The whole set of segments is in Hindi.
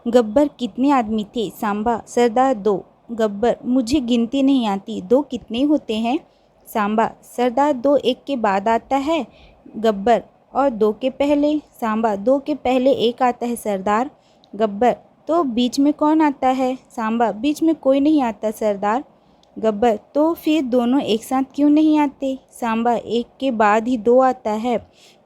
गब्बर कितने आदमी थे? सांबा सरदार 2। गब्बर मुझे गिनती नहीं आती, 2 कितने होते हैं? सांबा सरदार 2 1 के बाद आता है। गब्बर और 2 के पहले? सांबा 2 के पहले 1 आता है सरदार। गब्बर तो बीच में कौन आता है? सांबा बीच में कोई नहीं आता सरदार। गब्बर तो फिर दोनों एक साथ क्यों नहीं आते? सांबा 1 के बाद ही 2 आता है,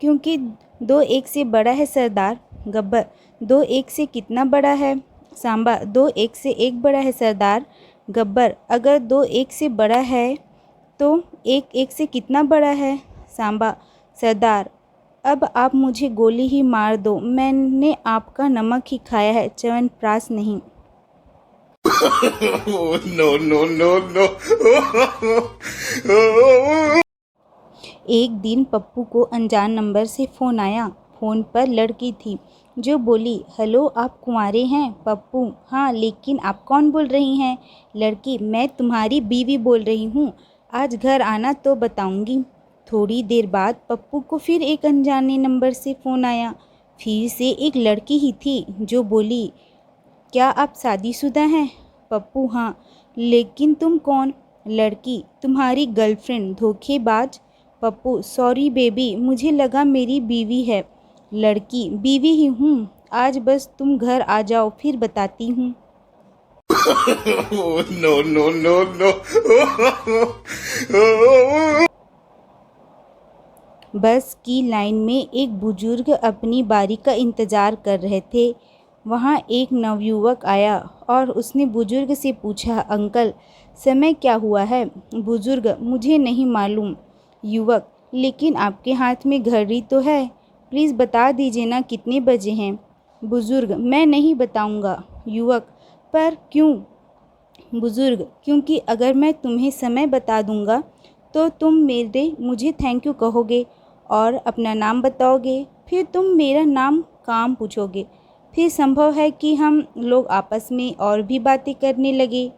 क्योंकि 2 1 से बड़ा है सरदार। गब्बर 2 1 से कितना बड़ा है? सांबा 2 1 से 1 बड़ा है सरदार। गब्बर अगर 2 1 से बड़ा है तो 1 1 से कितना बड़ा है? सांबा सरदार अब आप मुझे गोली ही मार दो, मैंने आपका नमक ही खाया है, च्यवनप्राश नहीं। No, no, no, no. एक दिन पप्पू को अनजान नंबर से फ़ोन आया। फ़ोन पर लड़की थी जो बोली, हेलो आप कुंवारे हैं? पप्पू हाँ, लेकिन आप कौन बोल रही हैं? लड़की मैं तुम्हारी बीवी बोल रही हूँ, आज घर आना तो बताऊँगी। थोड़ी देर बाद पप्पू को फिर एक अनजाने नंबर से फ़ोन आया। फिर से एक लड़की ही थी जो बोली, क्या आप शादीशुदा हैं? पप्पू हाँ, लेकिन तुम कौन? लड़की तुम्हारी गर्लफ्रेंड धोखेबाज। पप्पू सॉरी बेबी, मुझे लगा मेरी बीवी है। लड़की बीवी ही हूँ, आज बस तुम घर आ जाओ फिर बताती हूँ। No, no, no, no. बस की लाइन में एक बुजुर्ग अपनी बारी का इंतज़ार कर रहे थे। वहाँ एक नवयुवक आया और उसने बुजुर्ग से पूछा, अंकल समय क्या हुआ है? बुजुर्ग मुझे नहीं मालूम। युवक लेकिन आपके हाथ में घड़ी तो है, प्लीज़ बता दीजिए ना कितने बजे हैं? बुजुर्ग मैं नहीं बताऊँगा। युवक पर क्यों? बुजुर्ग क्योंकि अगर मैं तुम्हें समय बता दूँगा तो तुम मुझे थैंक यू कहोगे और अपना नाम बताओगे, फिर तुम मेरा नाम काम पूछोगे, फिर संभव है कि हम लोग आपस में और भी बातें करने लगे,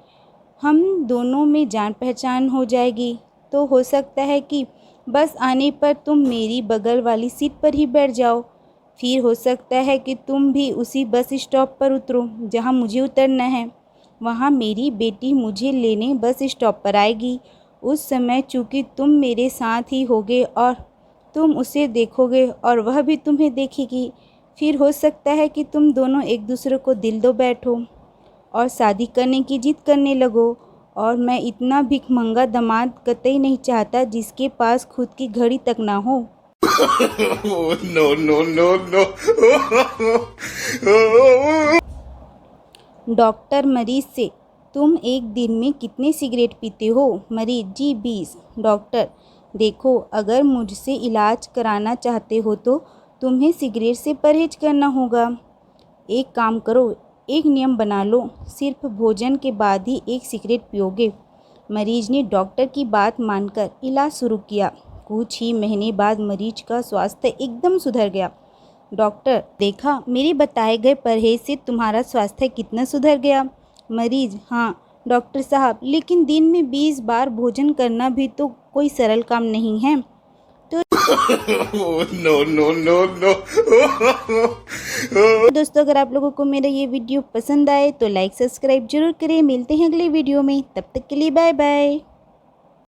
हम दोनों में जान पहचान हो जाएगी। तो हो सकता है कि बस आने पर तुम मेरी बगल वाली सीट पर ही बैठ जाओ, फिर हो सकता है कि तुम भी उसी बस स्टॉप पर उतरो जहाँ मुझे उतरना है। वहाँ मेरी बेटी मुझे लेने बस स्टॉप पर आएगी। उस समय चूँकि तुम मेरे साथ ही होगे और तुम उसे देखोगे और वह भी तुम्हें देखेगी, फिर हो सकता है कि तुम दोनों एक दूसरे को दिल दो बैठो और शादी करने की जिद करने लगो। और मैं इतना भिखमंगा दामाद कतई नहीं चाहता जिसके पास खुद की घड़ी तक ना हो। No, no, no, no. Doctor मरीज से, तुम एक दिन में कितने सिगरेट पीते हो? मरीज जी 20। डॉक्टर देखो, अगर मुझसे इलाज कराना चाहते हो तो तुम्हें सिगरेट से परहेज करना होगा। एक काम करो, एक नियम बना लो, सिर्फ भोजन के बाद ही एक सिगरेट पियोगे। मरीज ने डॉक्टर की बात मानकर इलाज शुरू किया। कुछ ही महीने बाद मरीज का स्वास्थ्य एकदम सुधर गया। डॉक्टर देखा, मेरे बताए गए परहेज से तुम्हारा स्वास्थ्य कितना सुधर गया? मरीज हाँ डॉक्टर साहब, लेकिन दिन में 20 बार भोजन करना भी तो कोई सरल काम नहीं है। तो No, no, no, no. दोस्तों, अगर आप लोगों को मेरा ये वीडियो पसंद आए तो लाइक सब्सक्राइब जरूर करें। मिलते हैं अगले वीडियो में, तब तक के लिए बाय बाय।